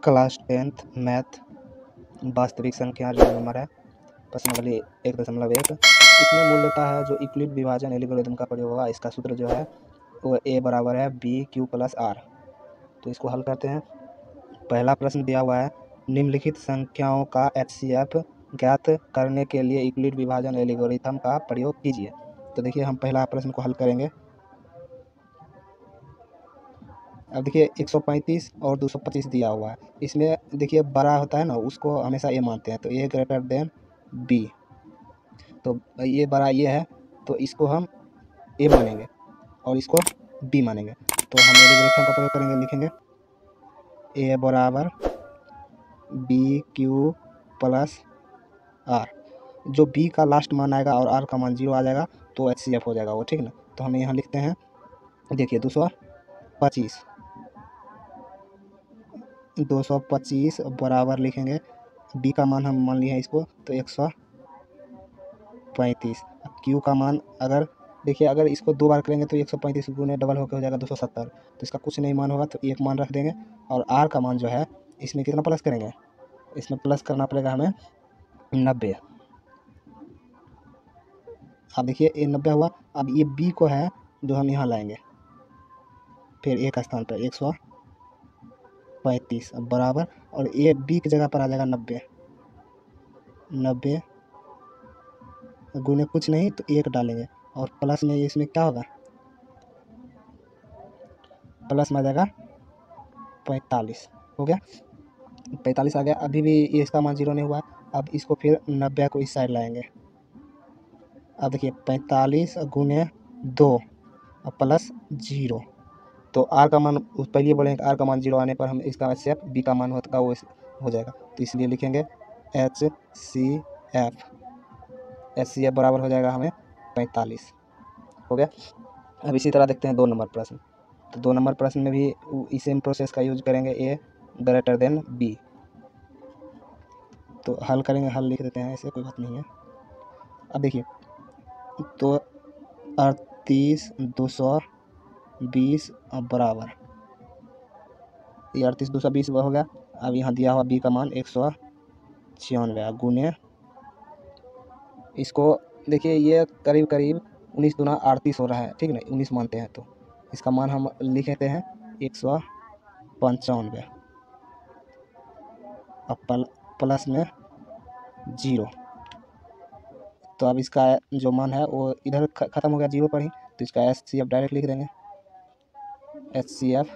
Class 10th math वास्तविक संख्या जो नंबर है प्रश्नावली 1.1 इसमें मूलतः है जो यूक्लिड विभाजन एल्गोरिथम का प्रयोग होगा। इसका सूत्र जो है वो a बराबर है BQ + R। तो इसको हल करते हैं। पहला प्रश्न दिया हुआ है निम्नलिखित संख्याओं का HCF ज्ञात करने के लिए यूक्लिड विभाजन एल्गोरिथम का प्रयोग कीजिए। तो देखिए हम पहला प्रश्न को हल करेंगे। अब देखिए 135 और 225 दिया हुआ है। इसमें देखिए बड़ा होता है ना, उसको हमेशा ए मानते हैं, तो ए ग्रेटर देन बी। तो ये बड़ा ये है तो इसको हम ए मानेंगे और इसको बी मानेंगे। तो हम एल्गोरिथम का प्रयोग करेंगे, लिखेंगे ए बराबर BQ + R। जो बी का लास्ट मान आएगा और आर का मान 0 आ जाएगा तो HCF हो जाएगा वो, ठीक ना। तो हम यहाँ लिखते हैं, देखिए 225 बराबर लिखेंगे बी का मान हम मान लिए हैं इसको तो 135। क्यू का मान अगर देखिए अगर इसको 2 बार करेंगे तो 135 गुने डबल होकर हो जाएगा 270। तो इसका कुछ नहीं मान होगा तो एक मान रख देंगे। और आर का मान जो है इसमें कितना प्लस करेंगे, इसमें प्लस करना पड़ेगा हमें 90। अब देखिए ये 90 हुआ। अब ये बी को है जो हम यहाँ लाएंगे फिर एक स्थान पर 135 बराबर, और ये बी की जगह पर आ जाएगा 90 गुने कुछ नहीं तो एक डालेंगे और प्लस में इसमें क्या होगा, प्लस में आ जाएगा 45। हो गया 45 आ गया। अभी भी ये इसका मान 0 नहीं हुआ। अब इसको फिर 90 को इस साइड लाएंगे। अब देखिए 45 गुने 2 और प्लस 0। तो आर का मान पहले बोलेंगे आर का मान 0 आने पर हम इसका HCF बी का मान होता वो हो जाएगा। तो इसलिए लिखेंगे HCF बराबर हो जाएगा हमें 45। हो गया। अब इसी तरह देखते हैं 2 नंबर प्रश्न। तो 2 नंबर प्रश्न में भी इसी प्रोसेस का यूज करेंगे, ए ग्रेटर देन बी। तो हल करेंगे, हल लिख देते हैं, ऐसे कोई बात नहीं है। अब देखिए तो 38 220 बराबर ये 38 220 हो गया। अब यहाँ दिया हुआ बी का मान 196 गुने इसको देखिए ये करीब करीब 19 दूना 38 हो रहा है, ठीक ना, 19 मानते हैं तो इसका मान हम लिख लेते हैं 195 अब प्लस में 0। तो अब इसका जो मान है वो इधर ख़त्म हो गया 0 पर ही, तो इसका HCF डायरेक्ट लिख देंगे। HCF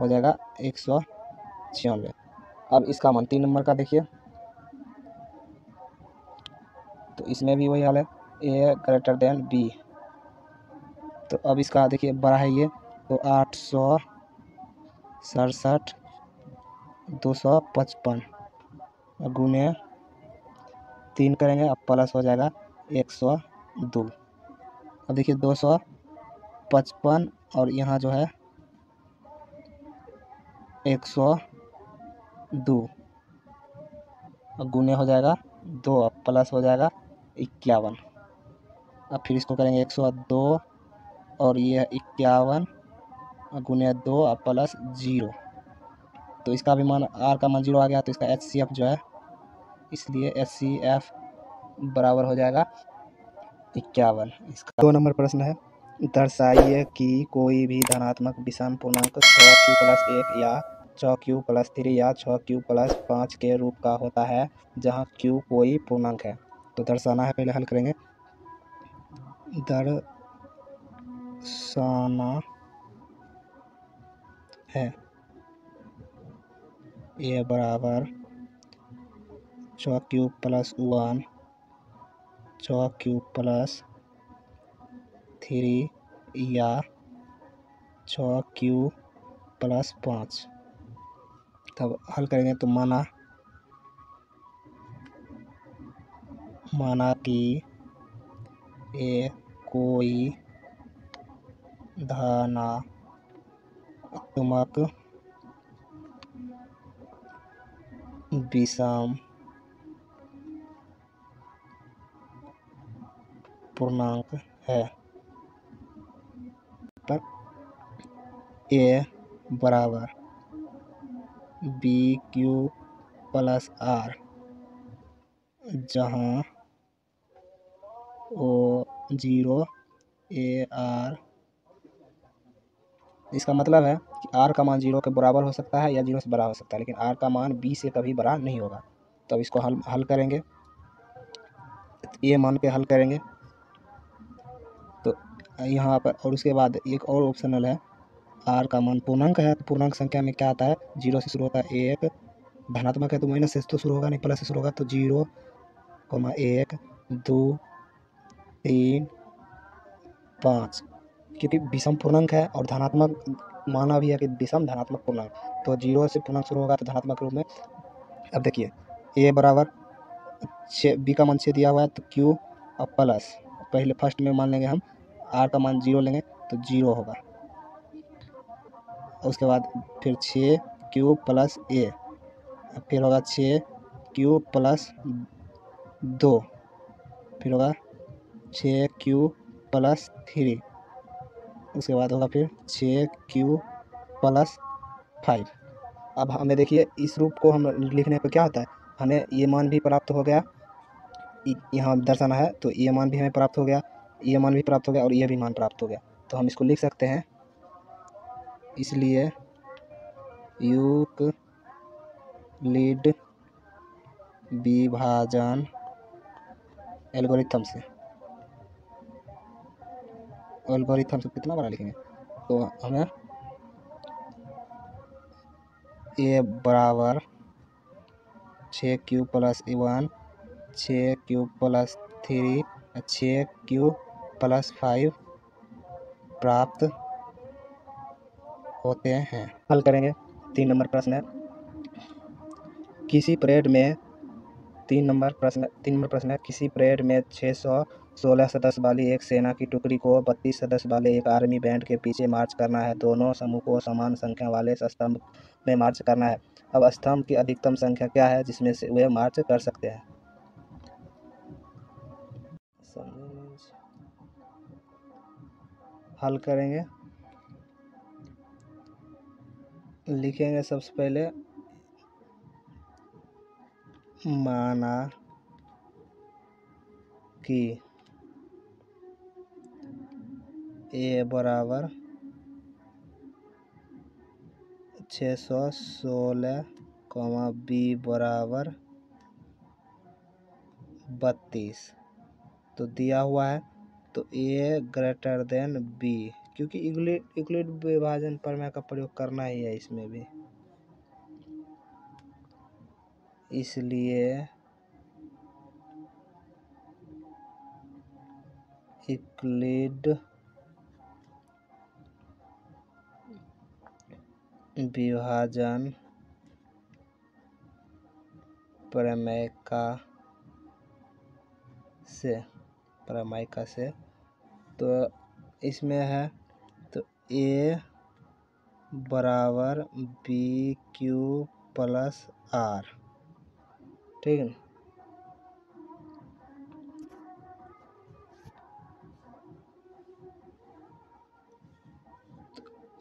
हो जाएगा 196। अब इसका मान 3 नंबर का देखिए तो इसमें भी वही हाल है, ए ग्रेटर देन बी। तो अब इसका देखिए बड़ा है ये तो 867 255 गुने 3 करेंगे, अब प्लस हो जाएगा 102। अब देखिए 255 और यहाँ जो है 102 गुने हो जाएगा 2, अब प्लस हो जाएगा 51। अब फिर इसको करेंगे 102 और ये 51 गुने 2 अब प्लस 0। तो इसका भी मान आर का मान 0 आ गया तो इसका HCF जो है, इसलिए HCF बराबर हो जाएगा 51। इसका 2 नंबर प्रश्न है दर्शाइए कि कोई भी धनात्मक विषम पूर्णांक 6Q + 1 या 6Q + 3 या 6Q + 5 के रूप का होता है जहाँ Q कोई पूर्णांक है। तो दर्शाना है, पहले हल करेंगे। दर्शाना है ए बराबर 6Q + 1 6Q + 3 या 6Q + 5। तब हल करेंगे तो माना कि ए कोई धनात्मक विषम पूर्णांक है पर ए बराबर बी क्यू प्लस आर, जहाँ ओ 0 ए आर। इसका मतलब है कि आर का मान 0 के बराबर हो सकता है या 0 से बड़ा हो सकता है, लेकिन आर का मान बी से कभी बड़ा नहीं होगा। तो अब इसको हल करेंगे, ये मान के हल करेंगे तो यहाँ पर, और उसके बाद एक और ऑप्शनल है, आर का मान पूर्णांक है तो पूर्णांक संख्या में क्या आता है, 0 से शुरू होता है, 1, धनात्मक है तो माइनस से तो शुरू होगा नहीं, प्लस से शुरू होगा, तो 0, 1, 2, 3, 5, क्योंकि विषम पूर्णांक है और धनात्मक माना भी है कि विषम धनात्मक पूर्णांक, तो 0 से पूर्णांक शुरू होगा तो धनात्मक रूप में। अब देखिए ए बराबर 6, बी का मान 6 दिया हुआ है तो क्यू और प्लस, पहले फर्स्ट में मान लेंगे हम, आर का मान 0 लेंगे तो 0 होगा, उसके बाद फिर 6 क्यू प्लस ए, फिर होगा 6 क्यू प्लस 2, फिर होगा 6 क्यू प्लस 3, उसके बाद होगा फिर 6 क्यू प्लस 5। अब हमें देखिए इस रूप को हम लिखने पर क्या होता है, हमें ये मान भी प्राप्त हो गया, यहाँ दर्शाना है तो ये मान भी हमें प्राप्त हो गया, ये मान भी प्राप्त हो गया और ये भी मान प्राप्त हो गया, तो हम इसको लिख सकते हैं। इसलिए यूक्लिड विभाजन एल्गोरिथम से कितना बड़ा लिखेंगे, तो हमें ए बराबर 6 Q plus 1, 6 Q plus 3, 6 Q plus 5 प्राप्त होते हैं। हल करेंगे, 3 नंबर प्रश्न है, किसी परेड में 3 नंबर प्रश्न है, किसी परेड में 616 सदस्य वाली एक सेना की टुकड़ी को 32 सदस्य वाले एक आर्मी बैंड के पीछे मार्च करना है। दोनों समूह को समान संख्या वाले स्तंभ में मार्च करना है। अब स्तंभ की अधिकतम संख्या क्या है जिसमें से वे मार्च कर सकते हैं। हल करेंगे, लिखेंगे सबसे पहले, माना कि ए बराबर 616, बी बराबर 32, तो दिया हुआ है तो ए ग्रेटर देन बी, क्योंकि यूक्लिड विभाजन प्रमेय का प्रयोग करना ही है इसमें भी, इसलिए यूक्लिड विभाजन प्रमेय से तो इसमें है तो ए बराबर बी क्यू प्लस आर, ठीक है ना।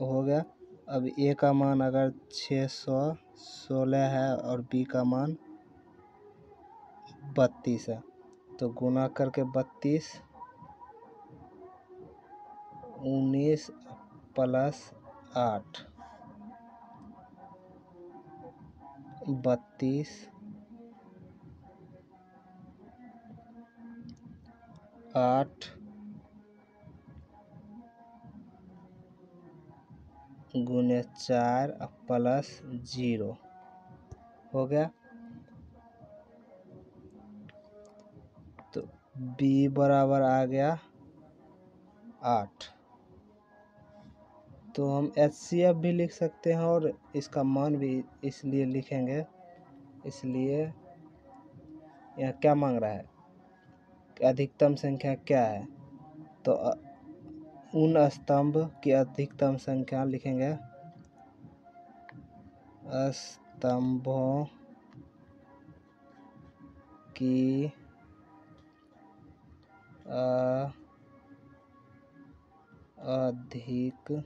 हो गया, अब ए का मान अगर 616 है और बी का मान 32 है तो गुना करके 32, 19 प्लस 8, 32, 8 गुने 4 प्लस 0 हो गया, तो बी बराबर आ गया 8, तो हम HCF भी लिख सकते हैं और इसका मान भी इसलिए लिखेंगे, इसलिए यहाँ क्या मांग रहा है कि अधिकतम संख्या क्या है, तो उन स्तंभ की अधिकतम संख्या लिखेंगे, स्तंभों की अधिकतम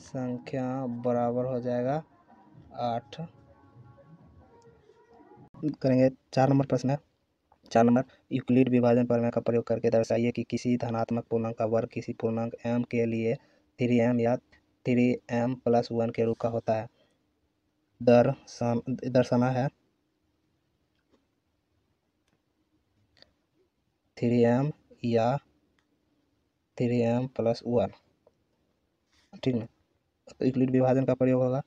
संख्या बराबर हो जाएगा 8। करेंगे 4 नंबर प्रश्न है। 4 नंबर, यूक्लिड विभाजन प्रमेय का प्रयोग करके दर्शाइए कि किसी धनात्मक पूर्णांक का वर्ग किसी पूर्णांक m के लिए 3m या 3m+1 के रूप का होता है। दर्शाना है 3m या 3m+1, ठीक ना। तो यूक्लिड विभाजन का प्रयोग होगा,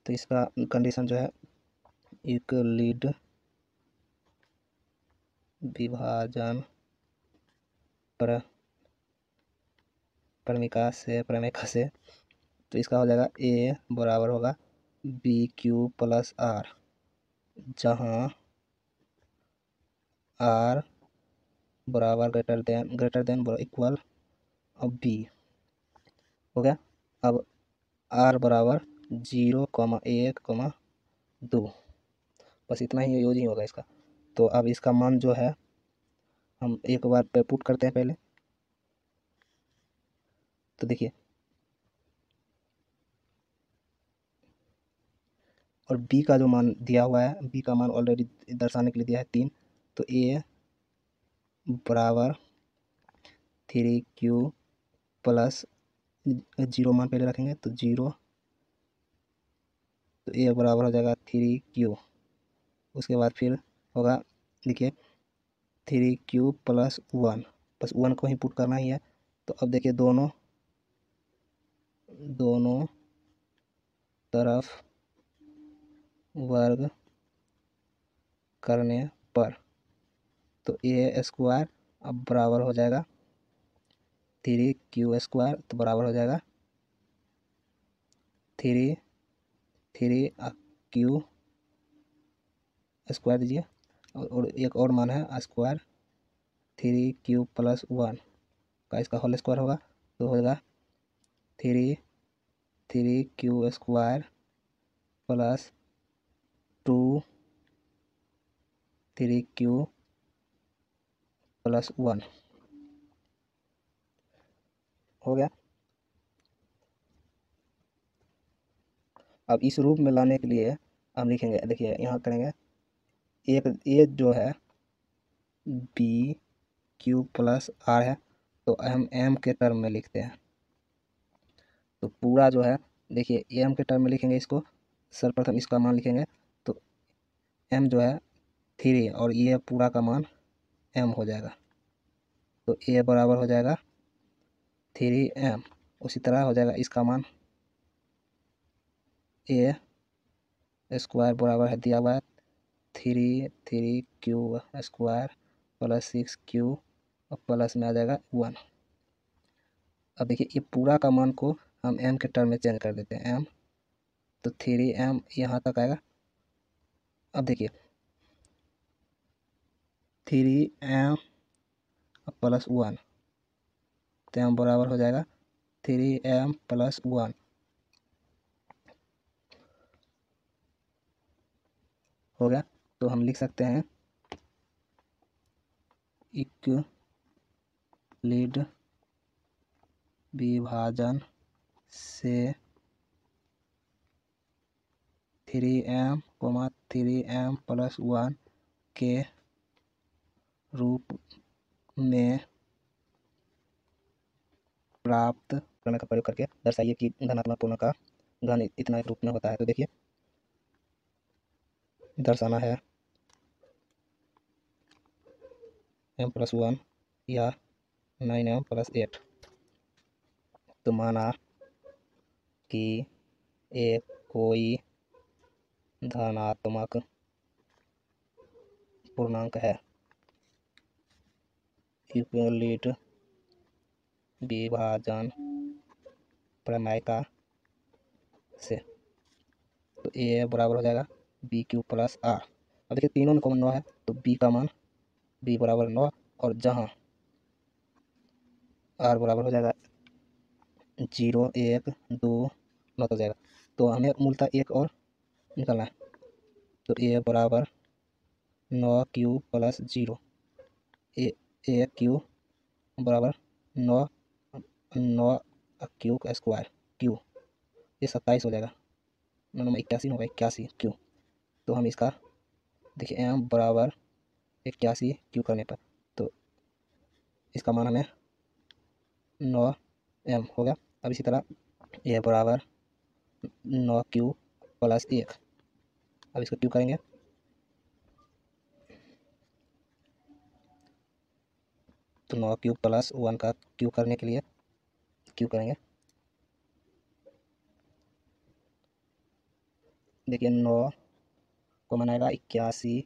तो इसका कंडीशन जो है यूक्लिड विभाजन प्रमेय से तो इसका हो जाएगा a बराबर होगा BQ+R, जहाँ R बराबर ग्रेटर देन इक्वल अब B हो गया। अब R बराबर 0, 1, 2, बस इतना ही यूज ही होगा इसका। तो अब इसका मान जो है हम एक बार पे पुट करते हैं पहले। तो देखिए, और b का जो मान दिया हुआ है, b का मान ऑलरेडी दर्शाने के लिए दिया है 3, तो a बराबर 3q प्लस 0 मान पहले रखेंगे, तो 0, तो a बराबर हो जाएगा 3q। उसके बाद फिर होगा, देखिए 3q+1, बस 1 को ही पुट करना ही है। तो अब देखिए दोनों तरफ वर्ग करने पर तो a² अब बराबर हो जाएगा 3q², तो बराबर हो जाएगा 3q² दीजिए, और एक और मान है स्क्वायर 3q+1 का, इसका होल स्क्वायर होगा, तो होगा 3q² प्लस 2 3q+1 हो गया। अब इस रूप में लाने के लिए हम लिखेंगे, देखिए यहाँ करेंगे एक ये जो है BQ+R है, तो हम m के टर्म में लिखते हैं। तो पूरा जो है, देखिए m के टर्म में लिखेंगे इसको, सर्वप्रथम इसका मान लिखेंगे, तो m जो है 3 और ये पूरा का मान m हो जाएगा, तो a बराबर हो जाएगा 3m। उसी तरह हो जाएगा इसका मान a² बराबर है दिया हुआ है 3q² प्लस 6q और प्लस में आ जाएगा 1। अब देखिए ये पूरा का मान को हम m के टर्म में चेंज कर देते हैं, m, तो 3m यहाँ तक आएगा। अब देखिए 3m+1, तो m बराबर हो जाएगा 3m+1 हो गया। तो हम लिख सकते हैं यूक्लिड विभाजन से 3m, 3m+1 के रूप में प्राप्त प्रमेय का प्रयोग करके दर्शाइए कि धनात्मक पूर्ण का घन इतना रूप में होता है। तो देखिए दर्शाना है m+1 या 9m+8। तो माना कि एक कोई धनात्मक पूर्णांक है, यूक्लिड विभाजन प्रमेय का से, तो a बराबर हो जाएगा BQ+R। अब देखिए तीनों में कॉमन 9 है, तो b का मान b बराबर 9, और जहाँ r बराबर हो जाएगा 0, 1, 2, 9 हो जाएगा, तो हमें मूलतः एक और निकालना है। तो a बराबर 9q+0, a q बराबर 9 q², q ये 27 हो जाएगा, 9 में 81 होगा 81 क्यू। तो हम इसका देखिए एम बराबर 81 क्यू करने पर तो इसका मान हमें 9 एम हो गया। अब इसी तरह ये बराबर 9 क्यू प्लस 1, अब इसको क्यू करेंगे तो 9 क्यू प्लस 1 का क्यू करने के लिए क्यू करेंगे। देखिए 9 को बनाएगा 81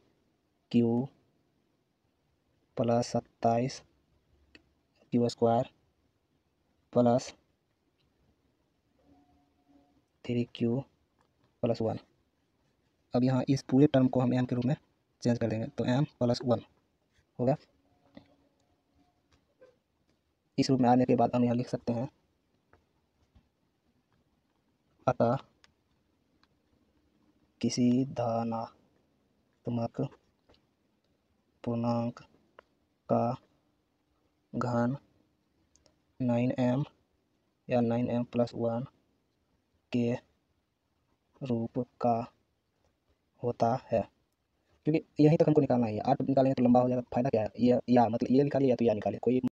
Q plus 27 Q square plus 3 Q plus 1। अब यहाँ इस पूरे टर्म को हम एम के रूप में चेंज कर देंगे तो एम प्लस 1 होगा। इस रूप में आने के बाद हम यहाँ लिख सकते हैं अतः किसी धनात्मक पूर्णांक का घन 9m या 9m प्लस 1 के रूप का होता है। क्योंकि यहीं तक हमको निकालना है, 8 निकालेंगे तो लंबा हो जाएगा, फायदा क्या है? ये या मतलब ये निकालिए या तो या निकालिए, कोई